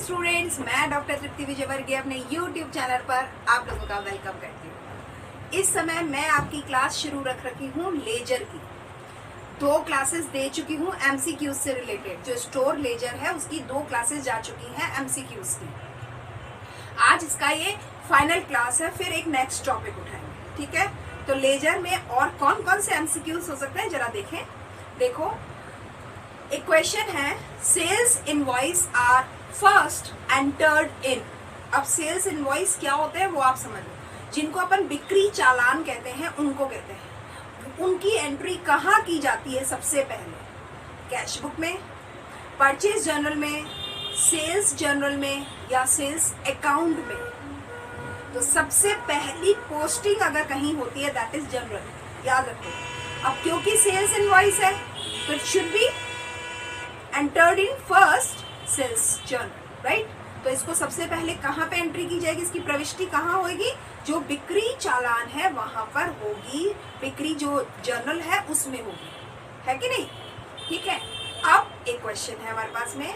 Students, मैं doctor तृप्ति विजयवर्गीय अपने YouTube channel पर आप लोगों का वेलकम करती हूँ। इस समय मैं आपकी क्लास शुरू रख रखी हूँ लेजर की। 2 क्लासेस दे चुकी हूँ एमसीक्यूज से रिलेटेड। जो स्टोर लेजर है उसकी 2 क्लासेस जा चुकी हैं एमसीक्यूज की। आज इसका ये फाइनल क्लास है, फिर एक नेक्स्ट टॉपिक उठाएंगे। ठीक है, तो लेजर में और कौन कौन से एमसीक्यूज हो सकते हैं जरा देखें। देखो, एक क्वेश्चन है, sales invoice are first entered in. अब सेल्स इनवॉइस क्या होते हैं वो आप समझ लो। जिनको अपन बिक्री चालान कहते हैं उनको कहते हैं। उनकी एंट्री कहाँ की जाती है सबसे पहले? कैश बुक में, परचेज जर्नल में, सेल्स जर्नल में या सेल्स अकाउंट में। तो सबसे पहली पोस्टिंग अगर कहीं होती है दैट इज जनरल, याद रखो। अब क्योंकि सेल्स इनवॉइस है तो it should be entered in first sales journal, right. तो इसको सबसे पहले कहाँ पे एंट्री की जाएगी? इसकी प्रविष्टि कहाँ होगी? जो बिक्री चालान है वहां पर होगी, बिक्री जो जर्नल है उसमें होगी, है कि नहीं? ठीक है। अब एक क्वेश्चन है हमारे पास में,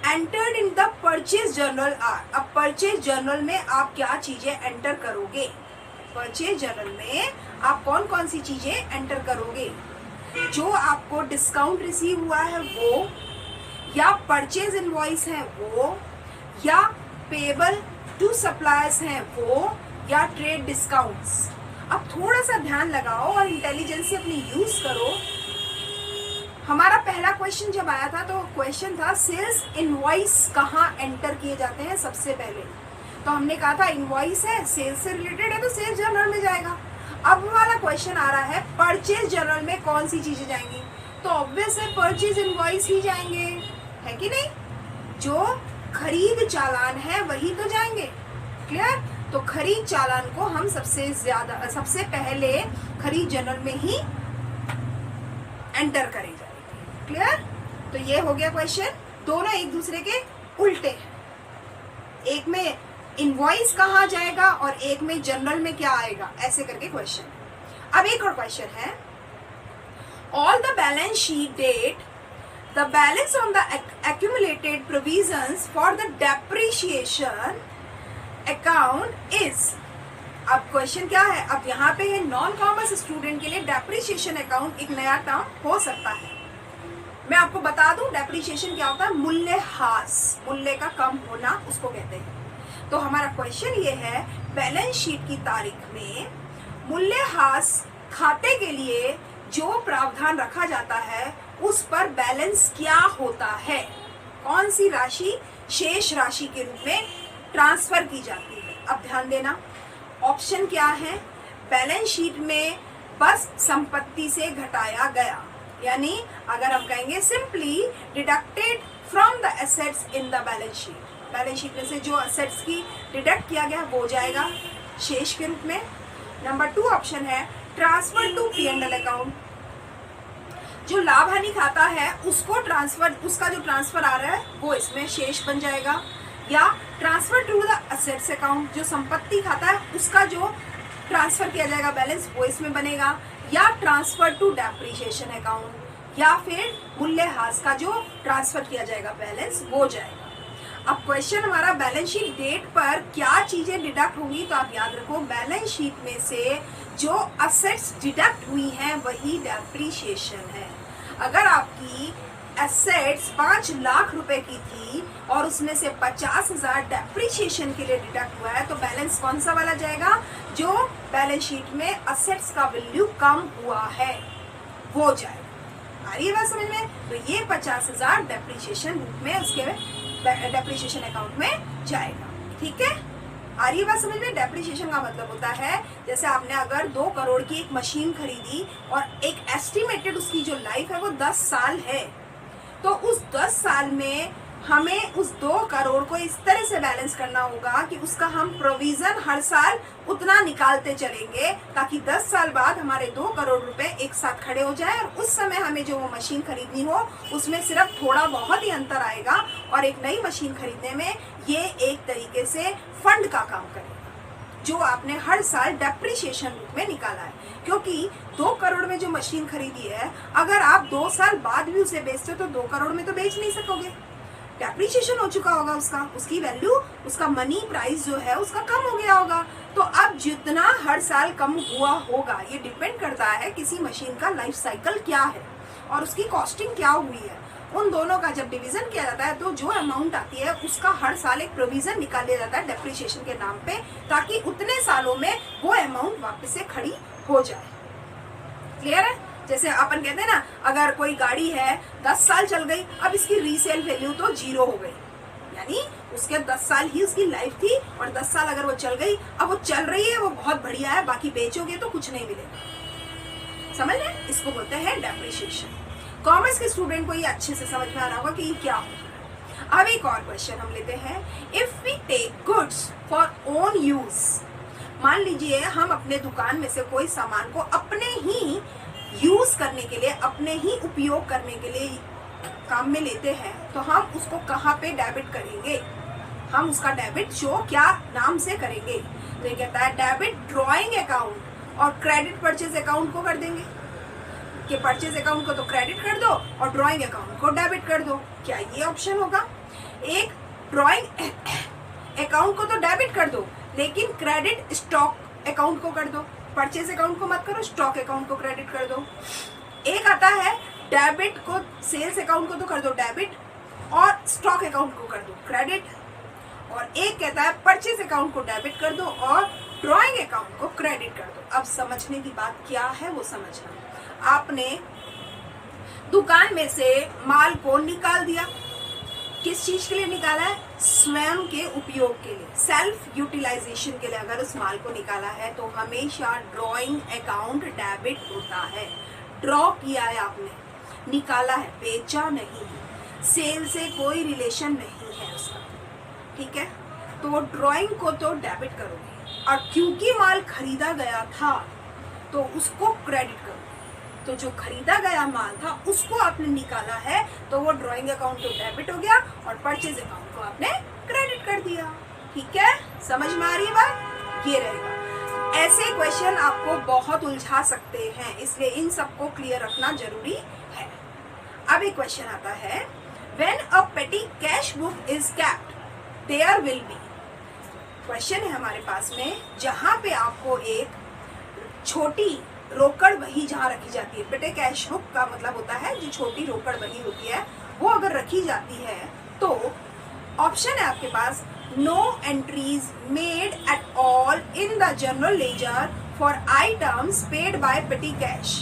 entered in the purchase journal are. अब परचेज जर्नल में आप क्या चीजें एंटर करोगे? परचेज जर्नल में आप कौन कौन सी चीजें एंटर करोगे? जो आपको डिस्काउंट रिसीव हुआ है वो, या परचेज इनवॉइस है वो, या पेबल टू सप्लायर्स हैं वो, या ट्रेड डिस्काउंट्स। अब थोड़ा सा ध्यान लगाओ और इंटेलिजेंस से अपनी यूज करो। हमारा पहला क्वेश्चन जब आया था तो क्वेश्चन था सेल्स इनवॉइस कहाँ एंटर किए जाते हैं सबसे पहले। तो हमने कहा था इनवॉइस है, सेल्स से रिलेटेड है तो सेल्स जर्नल में जाएगा। अब वाला क्वेश्चन आ रहा है परचेज जर्नल में कौन सी चीजें जाएंगी? तो ऑब्वियस है परचेज इनवॉइस ही जाएंगे, है कि नहीं? जो खरीद चालान है वही तो जाएंगे। क्लियर? तो खरीद चालान को हम सबसे पहले खरीद जर्नल में ही एंटर करें जाएंगे। क्लियर? तो ये हो गया क्वेश्चन। दोनों एक दूसरे के उल्टे हैं। एक में इनवॉइस कहाँ जाएगा और एक में जर्नल में क्या आएगा, ऐसे करके क्वेश्चन। अब एक और क्वेश्चन है, all the balance sheet date the balance on the accumulated provisions for the depreciation account is। अब क्वेश्चन क्या है? अब यहाँ पे है नॉन कॉमर्स स्टूडेंट के लिए डेप्रिसिएशन अकाउंट एक नया टर्म हो सकता है। मैं आपको बता दूं डेप्रिसिएशन क्या होता है? मूल्यह्रास, मूल्य का कम होना उसको कहते हैं। तो हमारा क्वेश्चन ये है, बैलेंस शीट की तारीख में मूल्यह्रास खाते के लिए जो प्रावधान रखा जाता है उस पर बैलेंस क्या होता है? कौन सी राशि शेष राशि के रूप में ट्रांसफर की जाती है? अब ध्यान देना, ऑप्शन क्या है? बैलेंस शीट में बस संपत्ति से घटाया गया, यानी अगर हम कहेंगे simply deducted from the assets in the balance sheet. Balance sheet में से जो एसेट्स की डिडक्ट किया गया वो जाएगा शेष के रूप में। नंबर 2 ऑप्शन है ट्रांसफर टू P&L अकाउंट। जो लाभ हानि खाता है उसको ट्रांसफर, उसका जो ट्रांसफर आ रहा है वो इसमें शेष बन जाएगा। या transfer to the assets account, जो संपत्ति खाता है उसका जो ट्रांसफर किया जाएगा बैलेंस वो इसमें बनेगा। या ट्रांसफर टू डेप्रिसिएशन अकाउंट, या फिर मूल्यह्रास का जो ट्रांसफर किया जाएगा बैलेंस वो जाएगा। अब क्वेश्चन हमारा बैलेंस शीट डेट पर क्या चीजें डिडक्ट होंगी? तो आप याद रखो, बैलेंस शीट में से जो असेट्स डिडक्ट हुई हैं वही डेप्रिसिएशन है। अगर आपकी एसेट्स 5 लाख रुपए की थी और उसमें से 50,000 डेप्रिसिएशन के लिए डिडक्ट हुआ है तो बैलेंस कौन सा वाला जाएगा? जो बैलेंस शीट में असेट्स का वैल्यू कम हुआ है वो जाएगा। आ रही है बात समझ में? तो ये 50,000 डेप्रिसिएशन रूप में उसके डेप्रिसिएशन अकाउंट में जाएगा। ठीक है, आ रही बात समझ में? डेप्रिसिएशन का मतलब होता है जैसे आपने अगर 2 करोड़ की एक मशीन खरीदी और एक एस्टिमेटेड उसकी जो लाइफ है वो 10 साल है, तो उस 10 साल में हमें उस 2 करोड़ को इस तरह से बैलेंस करना होगा कि उसका हम प्रोविजन हर साल उतना निकालते चलेंगे ताकि 10 साल बाद हमारे 2 करोड़ रुपए एक साथ खड़े हो जाए और उस समय हमें जो वो मशीन खरीदनी हो उसमें सिर्फ थोड़ा बहुत ही अंतर आएगा और एक नई मशीन खरीदने में ये एक तरीके से फंड का काम करेगा जो आपने हर साल डेप्रिसिएशन रूप में निकाला है। क्योंकि 2 करोड़ में जो मशीन खरीदी है अगर आप 2 साल बाद भी उसे बेचते हो तो 2 करोड़ में तो बेच नहीं सकोगे। डेप्रिसिएशन हो चुका होगा, उसकी वैल्यू, उसका मनी प्राइस जो है उसका कम हो गया होगा। तो अब जितना हर साल कम हुआ होगा ये डिपेंड करता है किसी मशीन का लाइफ साइकिल क्या है और उसकी कॉस्टिंग क्या हुई है। उन दोनों का जब डिवीजन किया जाता है तो जो अमाउंट आती है उसका हर साल एक प्रोविजन निकाल लिया जाता है डेप्रिसिएशन के नाम पे, ताकि उतने सालों में वो अमाउंट वापस से खड़ी हो जाए। क्लियर है? जैसे अपन कहते हैं ना, अगर कोई गाड़ी है 10 साल चल गई, अब इसकी रीसेल वैल्यू तो 0 हो गई, यानी उसके 10 साल ही उसकी लाइफ थी और 10 साल अगर वो चल गई, अब वो चल रही है, वो बहुत बढ़िया है, बाकी बेचोगे तो कुछ नहीं मिलेगा। समझ रहे? इसको बोलते हैं डेप्रिसिएशन। कॉमर्स के स्टूडेंट को ये अच्छे से समझ में आ रहा होगा कि ये क्या होता है। अब एक और क्वेश्चन हम लेते हैं, if we take goods for own use, मान लीजिए हम अपने दुकान में से कोई सामान को अपने ही यूज करने के लिए, अपने ही उपयोग करने के लिए काम में लेते हैं, तो हम उसको कहाँ पे डेबिट करेंगे? हम उसका डेबिट शो क्या नाम से करेंगे? तो ये कहता है डेबिट ड्रॉइंग अकाउंट और क्रेडिट परचेज अकाउंट को कर देंगे कि परचेज अकाउंट को तो क्रेडिट कर दो और ड्रॉइंग अकाउंट को डेबिट कर दो। क्या ये ऑप्शन होगा? एक ड्रॉइंग अकाउंट को तो डेबिट कर दो, लेकिन क्रेडिट स्टॉक अकाउंट को कर दो, परचेज अकाउंट को मत करो, स्टॉक अकाउंट को क्रेडिट कर दो। एक आता है डेबिट को, सेल्स अकाउंट को तो कर दो डेबिट और स्टॉक अकाउंट को कर दो क्रेडिट, और एक कहता है परचेज अकाउंट को डेबिट कर दो और ड्रॉइंग अकाउंट को क्रेडिट कर दो। अब समझने की बात क्या है वो समझना। आपने दुकान में से माल को निकाल दिया, किस चीज के लिए निकाला है? स्वयं के उपयोग के लिए, सेल्फ यूटिलाइजेशन के लिए अगर उस माल को निकाला है तो हमेशा ड्रॉइंग अकाउंट डेबिट होता है। ड्रॉ किया है आपने, निकाला है, बेचा नहीं है, सेल से कोई रिलेशन नहीं है उसका, ठीक है? तो ड्रॉइंग को तो डेबिट करोगे, और क्योंकि माल खरीदा गया था तो उसको क्रेडिट करोगे। तो जो खरीदा गया माल था उसको आपने निकाला है तो वो ड्रॉइंग अकाउंट तो डेबिट हो गया और परचेज अकाउंट को आपने क्रेडिट कर दिया। ठीक है? समझ में आ रही है बात? ये रहेगा। ऐसे क्वेश्चन आपको बहुत उलझा सकते हैं, इसलिए इन सबको क्लियर रखना जरूरी है। अब एक क्वेश्चन आता है, when a petty cash book is kept there will be. Question है हमारे पास में, जहां पे आपको एक छोटी रोकड़ बही जहाँ रखी जाती है, पेटी कैश बुक का मतलब होता है जो छोटी रोकड़ बही होती है, वो अगर रखी जाती है तो ऑप्शन है आपके पास, no entries made at all in the general ledger for items paid by petty cash.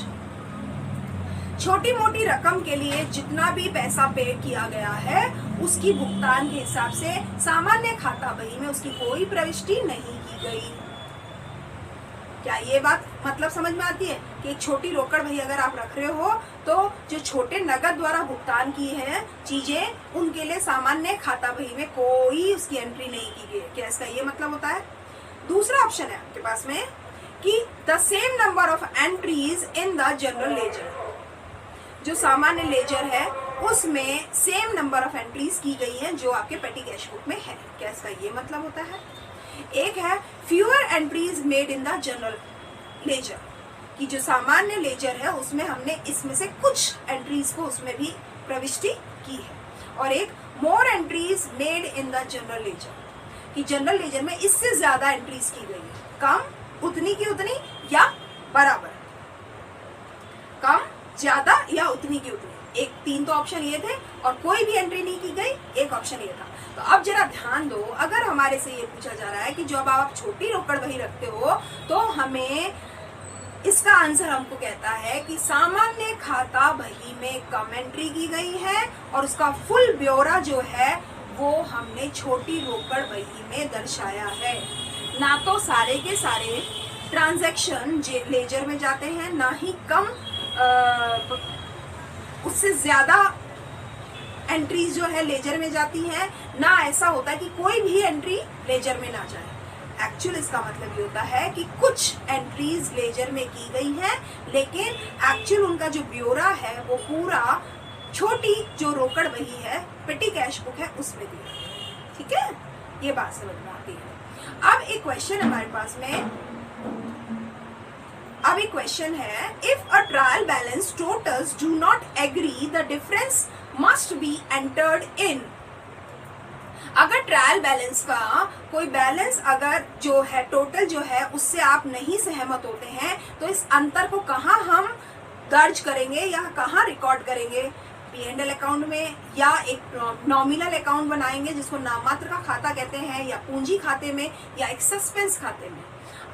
छोटी मोटी रकम के लिए जितना भी पैसा पे किया गया है उसकी भुगतान के हिसाब से सामान्य खाता बही में उसकी कोई प्रविष्टि नहीं की गई। क्या ये बात मतलब समझ में आती है कि एक छोटी रोकड़ बही अगर आप रख रहे हो तो जो छोटे नगद द्वारा भुगतान की है चीजें उनके लिए सामान्य खाता बही में कोई उसकी एंट्री नहीं की गई। क्या इसका ये मतलब होता है? दूसरा ऑप्शन है आपके पास में कि the same number of entries in the general laser, जो सामान्य लेजर है उसमें सेम नंबर ऑफ एंट्रीज की गई हैं जो आपके पेटी कैश बुक में है। क्या इसका ये मतलब होता है? एक है fewer entries made in the general ledger, कि जो सामान्य लेजर है उसमें हमने इसमें से कुछ एंट्रीज को उसमें भी प्रविष्टि की है, और एक more entries made in the general ledger, कि जनरल लेजर में इससे ज्यादा एंट्रीज की गई है, कम उतनी की उतनी या बराबर, कम ज्यादा या उतनी की उतनी। एक 3 तो ऑप्शन ये थे और कोई भी एंट्री नहीं की गई, एक ऑप्शन ये था। तो अब जरा ध्यान दो, अगर हमारे से ये पूछा जा रहा है कि जब आप छोटी रोकड़ बही रखते हो तो हमें इसका आंसर हमको कहता है कि सामान्य खाता बही में कम एंट्री की गई है और उसका फुल ब्यौरा जो है वो हमने छोटी रोकड़ बही में दर्शाया है। ना तो सारे के सारे ट्रांजैक्शन लेजर में जाते हैं, ना ही कम उससे ज्यादा एंट्रीज जो है लेजर में जाती हैं, ना ऐसा होता है कि कोई भी एंट्री लेजर में ना जाए। एक्चुअल इसका मतलब ये होता है कि कुछ एंट्रीज लेजर में की गई हैं, लेकिन एक्चुअल उनका जो ब्यौरा है वो पूरा छोटी जो रोकड़ बही है, पेटी कैश बुक है, उसमें दिया है। ठीक है? ये बात समझ में आती है। अब एक क्वेश्चन हमारे पास में, अब एक क्वेश्चन है, if a trial balance totals do not agree the difference must be entered in अगर ट्रायल बैलेंस का कोई बैलेंस अगर जो है टोटल जो है उससे आप नहीं सहमत होते हैं तो इस अंतर को कहाँ हम दर्ज करेंगे या कहाँ रिकॉर्ड करेंगे, P&L अकाउंट में या एक नॉमिनल अकाउंट बनाएंगे जिसको नाममात्र का खाता कहते हैं, या पूंजी खाते में, या एक सस्पेंस खाते में।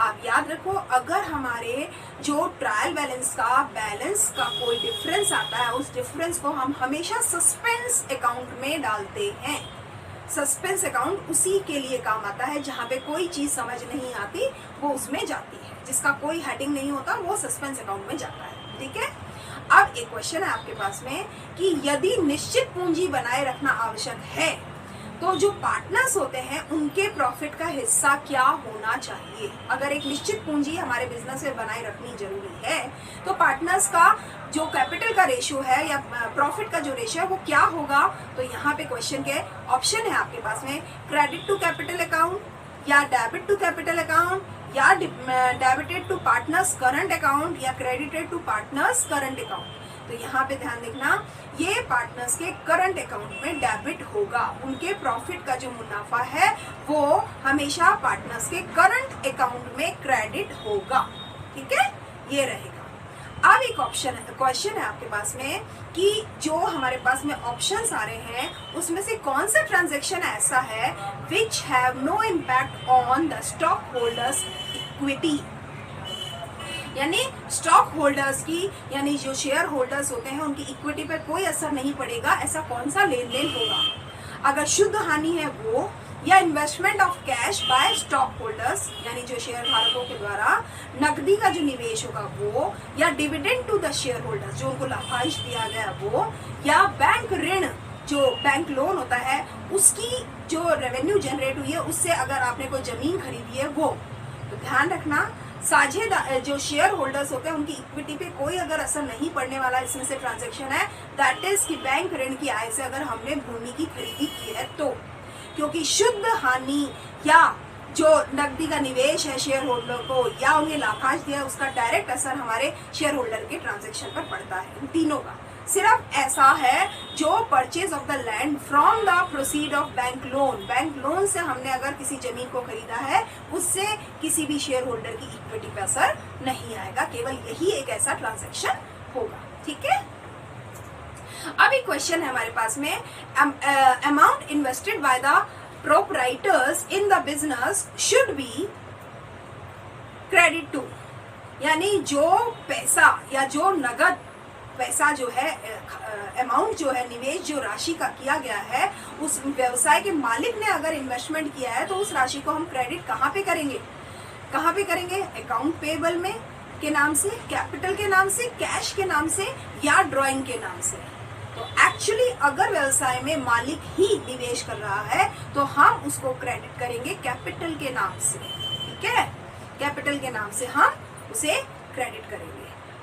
आप याद रखो, अगर हमारे जो ट्रायल बैलेंस का कोई डिफरेंस आता है उस डिफरेंस को हम हमेशा सस्पेंस अकाउंट में डालते हैं। सस्पेंस अकाउंट उसी के लिए काम आता है जहाँ पे कोई चीज समझ नहीं आती वो उसमें जाती है, जिसका कोई हेडिंग नहीं होता वो सस्पेंस अकाउंट में जाता है। ठीक है, अब एक क्वेश्चन है आपके पास में कि यदि निश्चित पूंजी बनाए रखना आवश्यक है तो जो पार्टनर्स होते हैं उनके प्रॉफिट का हिस्सा क्या होना चाहिए। अगर एक निश्चित पूंजी हमारे बिजनेस में बनाए रखनी जरूरी है तो पार्टनर्स का जो कैपिटल का रेशियो है या प्रॉफिट का जो रेशियो है वो क्या होगा। तो यहाँ पे क्वेश्चन के ऑप्शन है आपके पास में, क्रेडिट टू कैपिटल अकाउंट या डेबिट टू कैपिटल अकाउंट या debited to partners current account या credited to partners current account. तो यहाँ पे ध्यान देखना, ये पार्टनर्स के करंट अकाउंट में डेबिट होगा, उनके प्रॉफिट का जो मुनाफा है वो हमेशा पार्टनर्स के करंट अकाउंट में क्रेडिट होगा। ठीक है, ये रहेगा। अब एक क्वेश्चन है आपके पास में कि जो हमारे पास में ऑप्शंस आ रहे हैं उसमें से कौन सा ट्रांजैक्शन ऐसा है which have no impact on the stock holders equity, यानी स्टॉक होल्डर्स की यानी जो शेयर होल्डर्स होते हैं उनकी इक्विटी पर कोई असर नहीं पड़ेगा। ऐसा कौन सा लेन देन होगा? अगर शुद्ध हानि है वो, या investment of cash by stock holders यानी जो शेयर धारकों के द्वारा नकदी का जो निवेश होगा वो, या dividend to the share holders जो उनको लाभांश दिया गया वो, या बैंक ऋण जो बैंक लोन होता है उसकी जो रेवेन्यू जनरेट हुई है उससे अगर आपने कोई जमीन खरीदी है वो। तो ध्यान रखना, साझेदार जो शेयर होल्डर्स होते हैं उनकी इक्विटी पे कोई अगर असर नहीं पड़ने वाला इसमें से ट्रांजैक्शन है, दैट इज कि बैंक ऋण की आय से अगर हमने भूमि की खरीदी की है तो, क्योंकि शुद्ध हानि या जो नकदी का निवेश है शेयर होल्डर को या उन्हें लाभांश दिया उसका डायरेक्ट असर हमारे शेयर होल्डर के ट्रांजैक्शन पर पड़ता है। इन तीनों का सिर्फ ऐसा है जो purchase of the land from the proceed of bank loan से हमने अगर किसी जमीन को खरीदा है उससे किसी भी शेयर होल्डर की इक्विटी पे असर नहीं आएगा, केवल यही एक ऐसा ट्रांजैक्शन होगा। ठीक है, अब एक क्वेश्चन है हमारे पास में, amount invested by the proprietors in the business should be credit to, यानी जो पैसा या जो नगद पैसा जो है अमाउंट जो है निवेश जो राशि का किया गया है उस व्यवसाय के मालिक ने अगर इन्वेस्टमेंट किया है तो उस राशि को हम क्रेडिट कहाँ पे करेंगे? अकाउंट पेबल में के नाम से, कैपिटल के नाम से, कैश के नाम से या ड्राइंग के नाम से। तो एक्चुअली अगर व्यवसाय में मालिक ही निवेश कर रहा है तो हम उसको क्रेडिट करेंगे कैपिटल के नाम से। ठीक है, कैपिटल के नाम से हम उसे क्रेडिट करेंगे।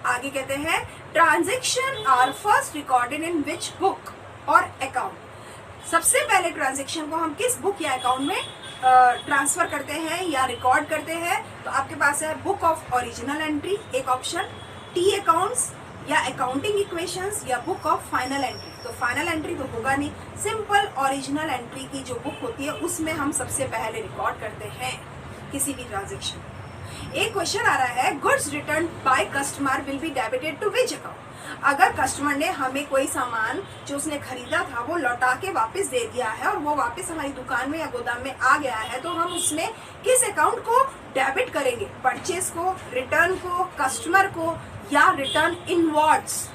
आगे कहते हैं, transaction are first recorded in which book और अकाउंट। सबसे पहले ट्रांजैक्शन को हम किस बुक या अकाउंट में ट्रांसफर करते हैं या रिकॉर्ड करते हैं? तो आपके पास है बुक ऑफ ओरिजिनल एंट्री एक ऑप्शन, टी अकाउंट्स या अकाउंटिंग इक्वेशंस या बुक ऑफ फाइनल एंट्री। तो फाइनल एंट्री तो होगा नहीं, सिंपल ओरिजिनल एंट्री की जो बुक होती है उसमें हम सबसे पहले रिकॉर्ड करते हैं किसी भी ट्रांजैक्शन। एक क्वेश्चन आ रहा है, goods return by customer will be debited to which account. अगर कस्टमर ने हमें कोई सामान जो उसने खरीदा था वो लौटा के वापस दे दिया है और वो वापस हमारी दुकान में या गोदाम में आ गया है तो हम उसमें किस अकाउंट को डेबिट करेंगे? परचेज को, रिटर्न को, कस्टमर को या रिटर्न इनवर्ड्स?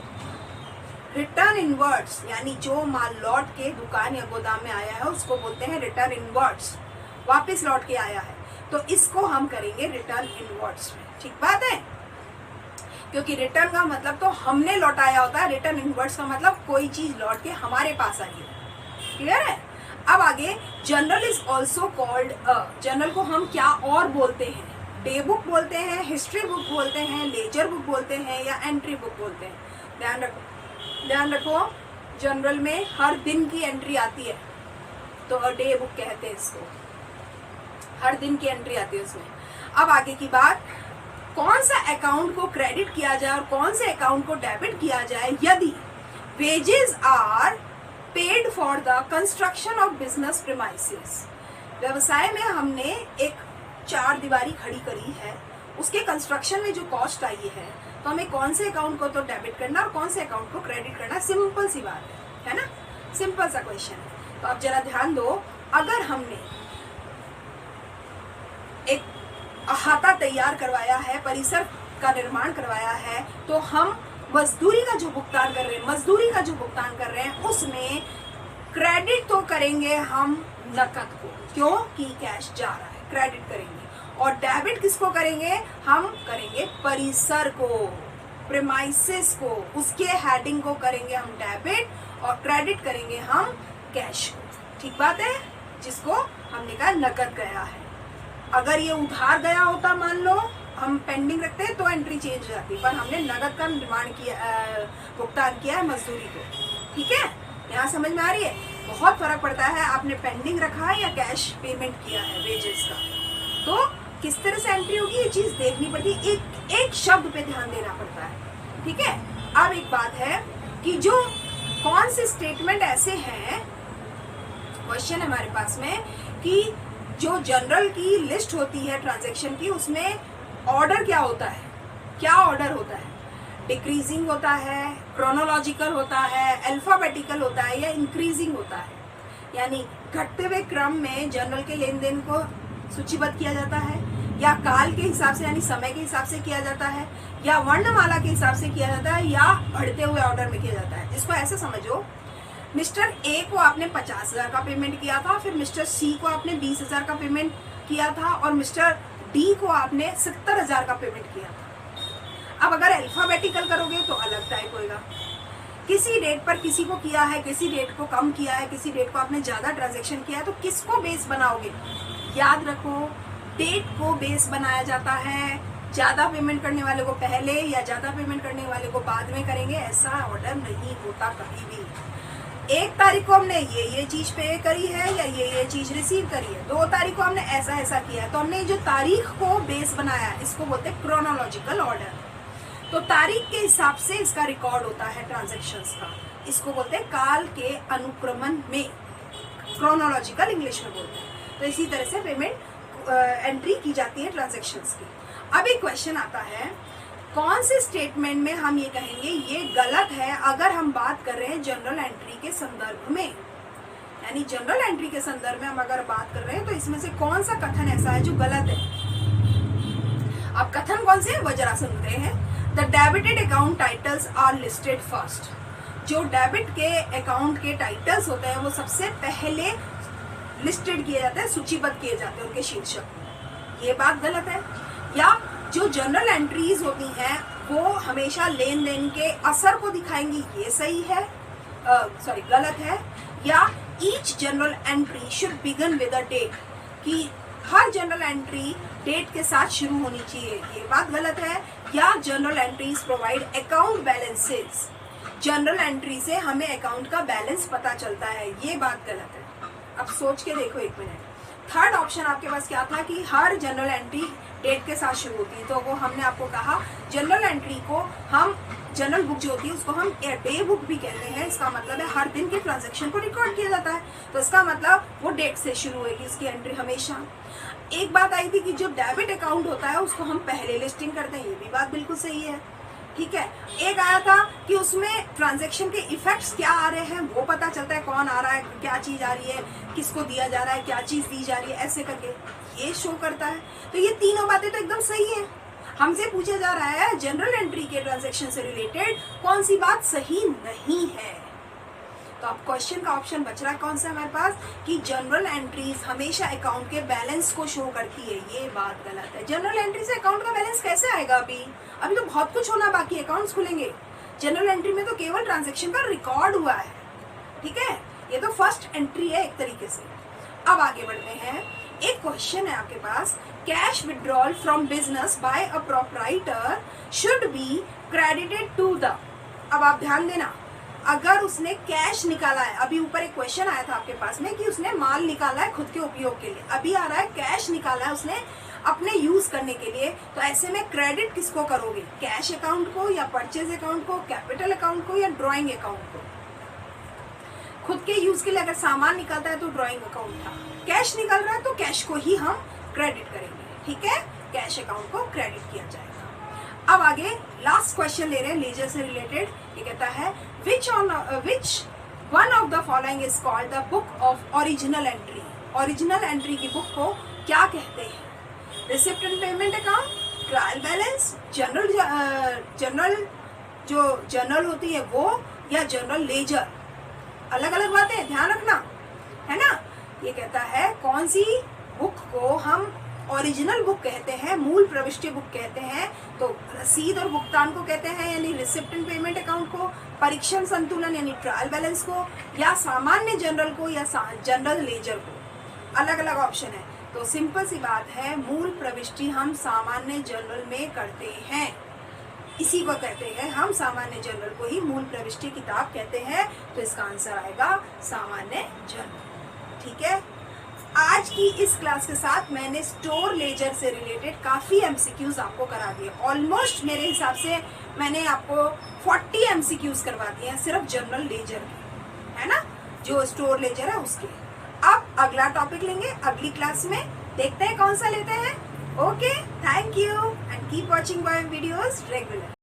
रिटर्न इनवर्ड्स यानी जो माल लौट के दुकान या गोदाम में आया है उसको बोलते हैं रिटर्न इनवर्ड्स, वापस लौट के आया है तो इसको हम करेंगे रिटर्न इनवर्ड्स में। ठीक बात है, क्योंकि रिटर्न का मतलब तो हमने लौटाया होता है, रिटर्न इनवर्ड्स का मतलब कोई चीज लौट के हमारे पास आई है। क्लियर है? अब आगे, general is also called general को हम क्या और बोलते हैं? डे बुक बोलते हैं, हिस्ट्री बुक बोलते हैं, लेजर बुक बोलते हैं या एंट्री बुक बोलते हैं। ध्यान रखो जनरल में हर दिन की एंट्री आती है तो डे बुक कहते हैं इसको, हर दिन की एंट्री आती है उसमें। अब आगे की बात, कौन सा अकाउंट को क्रेडिट किया जाए और कौन से अकाउंट को डेबिट किया जाए यदि wages are paid for the construction of business premises. व्यवसाय में हमने एक 4 दीवारी खड़ी करी है, उसके कंस्ट्रक्शन में जो कॉस्ट आई है, तो हमें कौन से अकाउंट को तो डेबिट करना और कौन से अकाउंट को क्रेडिट करना, सिंपल सी बात है ना, सिंपल सा क्वेश्चन है। तो आप जरा ध्यान दो, अगर हमने एक अहाता तैयार करवाया है, परिसर का निर्माण करवाया है, तो हम मजदूरी का जो भुगतान कर रहे हैं उसमें क्रेडिट तो करेंगे हम नकद को, क्योंकि कैश जा रहा है, क्रेडिट करेंगे। और डेबिट किसको करेंगे, हम करेंगे परिसर को, प्रीमाइसेस को, उसके हेडिंग को करेंगे हम डेबिट और क्रेडिट करेंगे हम कैश को। ठीक बात है, जिसको हमने कहा नकद गया है। अगर ये उधार गया होता, मान लो हम पेंडिंग रखते हैं, तो एंट्री चेंज हो जाती, पर हमने नगद का निर्माण किया, भुगतान किया है मजदूरी को। ठीक है, यहाँ समझ में आ रही है? बहुत फर्क पड़ता है आपने पेंडिंग रखा है या कैश पेमेंट किया है वेजेस का, तो किस तरह से एंट्री होगी ये चीज देखनी पड़ती है, एक शब्द पे ध्यान देना पड़ता है। ठीक है, अब एक बात है कि जो कौन से स्टेटमेंट ऐसे हैं, क्वेश्चन है हमारे पास में कि जो जनरल की लिस्ट होती है ट्रांजैक्शन की, उसमें ऑर्डर क्या होता है, क्या ऑर्डर होता है, डिक्रीजिंग होता है, क्रोनोलॉजिकल होता है, अल्फाबेटिकल होता है या इंक्रीजिंग होता है। यानी घटते हुए क्रम में जनरल के लेन देन को सूचीबद्ध किया जाता है, या काल के हिसाब से यानी समय के हिसाब से किया जाता है, या वर्णमाला के हिसाब से किया जाता है, या बढ़ते हुए ऑर्डर में किया जाता है। इसको ऐसे समझो, मिस्टर ए को आपने 50,000 का पेमेंट किया था, फिर मिस्टर सी को आपने 20,000 का पेमेंट किया था, और मिस्टर डी को आपने 70,000 का पेमेंट किया था। अब अगर अल्फाबेटिकल करोगे तो अलग टाइप होगा, किसी डेट पर किसी को किया है, किसी डेट को कम किया है, किसी डेट को आपने ज्यादा ट्रांजैक्शन किया है, तो किसको बेस बनाओगे? याद रखो, डेट को बेस बनाया जाता है, ज्यादा पेमेंट करने वाले को पहले या ज्यादा पेमेंट करने वाले को बाद में करेंगे, ऐसा ऑर्डर नहीं होता कभी भी। 1 तारीख को हमने ये चीज पे करी है या ये चीज रिसीव करी है, 2 तारीख को हमने ऐसा किया है, तो हमने जो तारीख को बेस बनाया इसको बोलते हैं क्रोनोलॉजिकल ऑर्डर। तो तारीख के हिसाब से इसका रिकॉर्ड होता है ट्रांजैक्शंस का, इसको बोलते हैं काल के अनुक्रमण में, क्रोनोलॉजिकल इंग्लिश में बोलते हैं। तो इसी तरह से पेमेंट एंट्री की जाती है ट्रांजैक्शंस की। अब एक क्वेश्चन आता है, कौन से स्टेटमेंट में हम ये कहेंगे ये गलत है अगर हम बात कर रहे हैं जनरल एंट्री के संदर्भ में, यानी जनरल एंट्री के संदर्भ में हम अगर बात कर रहे हैं तो इसमें से कौन सा कथन ऐसा है जो गलत है? अब कथन कौन से है वो जरा सुनते हैं। The debited account titles are listed first. जो डेबिट के अकाउंट के टाइटल्स होते हैं वो सबसे पहले लिस्टेड किए जाते हैं, सूचीबद्ध किए जाते हैं उनके शीर्षक। ये बात गलत है। या जो जनरल एंट्रीज होती हैं वो हमेशा लेन देन के असर को दिखाएंगी, ये सही है, गलत है। या each journal entry should begin with a date, कि हर जनरल एंट्री डेट के साथ शुरू होनी चाहिए, ये बात गलत है। या general entries provide account balances, general entry से हमें अकाउंट का बैलेंस पता चलता है, ये बात गलत है। अब सोच के देखो 1 मिनट। थर्ड ऑप्शन आपके पास क्या था कि हर जनरल एंट्री डेट के साथ शुरू होती है, तो वो हमने आपको कहा जनरल एंट्री को हम, जनरल बुक जो होती है उसको हम डे बुक भी कहते हैं। इसका मतलब है हर दिन के ट्रांजैक्शन को रिकॉर्ड किया जाता है, तो इसका मतलब वो डेट से शुरू होगी उसकी एंट्री हमेशा। एक बात आई थी कि जो डेबिट अकाउंट होता है उसको हम पहले लिस्टिंग करते हैं, ये भी बात बिल्कुल सही है। ठीक है, एक आया था कि उसमें ट्रांजैक्शन के इफेक्ट्स क्या आ रहे हैं वो पता चलता है, कौन आ रहा है, क्या चीज आ रही है, किसको दिया जा रहा है, क्या चीज दी जा रही है, ऐसे करके ये शो करता है। तो ये तीनों बातें तो एकदम सही है। हमसे पूछा जा रहा है जनरल एंट्री के ट्रांजैक्शन से रिलेटेड कौन सी बात सही नहीं है। तो अब क्वेश्चन का ऑप्शन बच रहा है कौन सा हमारे पास कि जनरल एंट्रीज हमेशा अकाउंट के बैलेंस को शो करती है, ये बात गलत है। जनरल एंट्री से अकाउंट का बैलेंस कैसे आएगा? अभी तो बहुत कुछ होना बाकी, अकाउंट्स खुलेंगे। जनरल एंट्री में तो केवल ट्रांजैक्शन का रिकॉर्ड हुआ है। ठीक है, ये तो फर्स्ट एंट्री है एक तरीके से। अब आगे बढ़ते हैं। एक क्वेश्चन है आपके पास, cash withdrawal from business by a proprietor should be credited to the. अब आप ध्यान देना, अगर उसने कैश निकाला है, अभी ऊपर एक क्वेश्चन आया था आपके पास में कि उसने माल निकाला है खुद के उपयोग के लिए, अभी आ रहा है कैश निकाला है उसने अपने यूज करने के लिए, तो ऐसे में क्रेडिट किसको करोगे? कैश अकाउंट को या परचेज अकाउंट को, कैपिटल अकाउंट को या ड्रॉइंग अकाउंट को? खुद के यूज के लिए अगर सामान निकलता है तो ड्राइंग अकाउंट था, कैश निकल रहा है तो कैश को ही हम क्रेडिट करेंगे, ठीक है, कैश अकाउंट को क्रेडिट किया जाएगा। अब आगे लास्ट क्वेश्चन ले रहे हैं लेजर से रिलेटेड। ये कहता है which one of the following is called the book of original entry. Original entry की बुक को क्या कहते हैं? Receipt and payment account, trial balance, general जो जर्नल होती है वो, या जनरल लेजर। अलग अलग बातें ध्यान रखना है ना। ये कहता है कौन सी बुक को हम ओरिजिनल बुक कहते हैं, मूल प्रविष्टि बुक कहते हैं, तो रसीद और भुगतान को कहते हैं यानी रिसिप्ट एंड पेमेंट अकाउंट को, परीक्षण संतुलन यानी ट्रायल बैलेंस को, या सामान्य जनरल को, या जनरल लेजर को। अलग अलग ऑप्शन है। तो सिंपल सी बात है, मूल प्रविष्टि हम सामान्य जनरल में करते हैं, इसी को कहते हैं हम सामान्य जनरल को ही मूल प्रविष्टि किताब कहते हैं। तो इसका आंसर आएगा सामान्य जनरल, ठीक है। आज की इस क्लास के साथ मैंने स्टोर लेजर से रिलेटेड काफी एमसीक्यूज आपको करा दिए। ऑलमोस्ट मेरे हिसाब से मैंने आपको 40 एमसीक्यूज करवा दिए हैं सिर्फ जनरल लेजर के, है ना, जो स्टोर लेजर है उसके। अब अगला टॉपिक लेंगे अगली क्लास में, देखते हैं कौन सा लेते हैं। Okay, thank you and keep watching my videos regular.